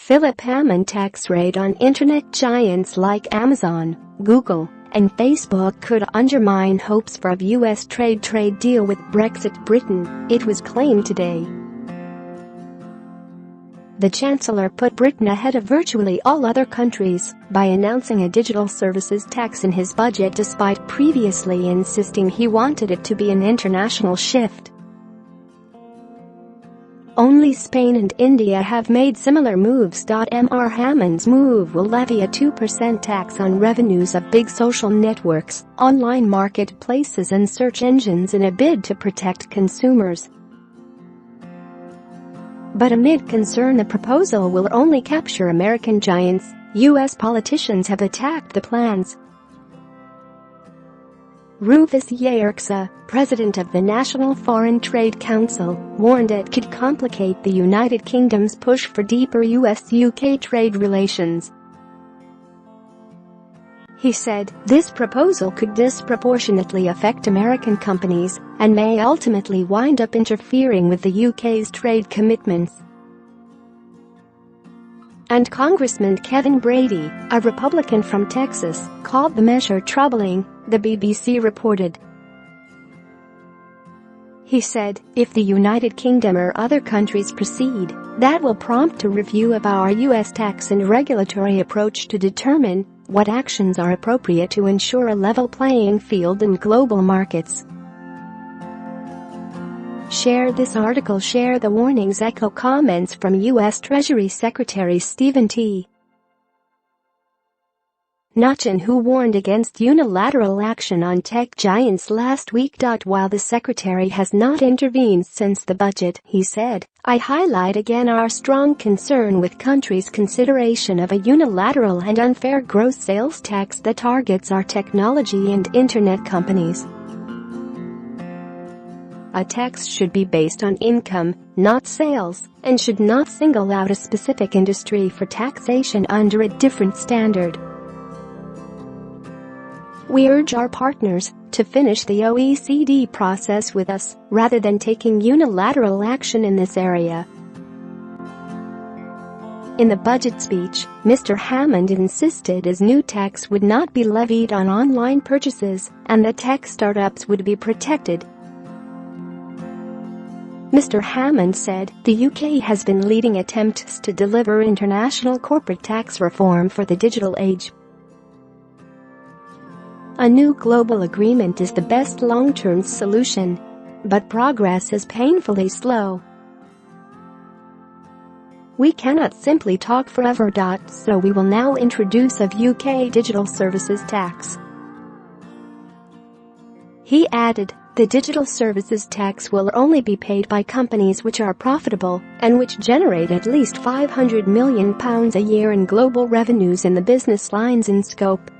Philip Hammond tax raid on internet giants like Amazon, Google, and Facebook could undermine hopes for a US trade deal with Brexit. Britain, it was claimed today. The Chancellor put Britain ahead of virtually all other countries by announcing a digital services tax in his budget despite previously insisting he wanted it to be an international shift. Only Spain and India have made similar moves. Mr. Hammond's move will levy a 2% tax on revenues of big social networks, online marketplaces and search engines in a bid to protect consumers. But amid concern the proposal will only capture American giants, U.S. politicians have attacked the plans. Rufus Yerxa, president of the National Foreign Trade Council, warned it could complicate the United Kingdom's push for deeper US-UK trade relations. He said, "This proposal could disproportionately affect American companies and may ultimately wind up interfering with the UK's trade commitments." And Congressman Kevin Brady, a Republican from Texas, called the measure troubling, the BBC reported. He said, "If the United Kingdom or other countries proceed, that will prompt a review of our US tax and regulatory approach to determine what actions are appropriate to ensure a level playing field in global markets." Share this article. Share the warnings. Echo comments from U.S. Treasury Secretary Stephen T. Mnuchin, who warned against unilateral action on tech giants last week. While the secretary has not intervened since the budget, he said, "I highlight again our strong concern with countries' consideration of a unilateral and unfair gross sales tax that targets our technology and internet companies. A tax should be based on income, not sales, and should not single out a specific industry for taxation under a different standard. We urge our partners to finish the OECD process with us, rather than taking unilateral action in this area." In the budget speech, Mr. Hammond insisted his new tax would not be levied on online purchases and that tech startups would be protected. Mr. Hammond said, "The UK has been leading attempts to deliver international corporate tax reform for the digital age. A new global agreement is the best long-term solution, but progress is painfully slow. We cannot simply talk forever. So we will now introduce a UK digital services tax." He added, "The digital services tax will only be paid by companies which are profitable and which generate at least £500 million a year in global revenues in the business lines in scope.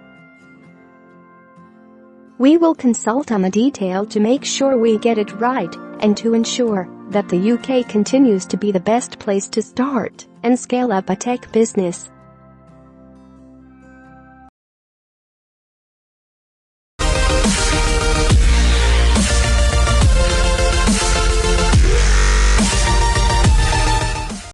We will consult on the detail to make sure we get it right and to ensure that the UK continues to be the best place to start and scale up a tech business."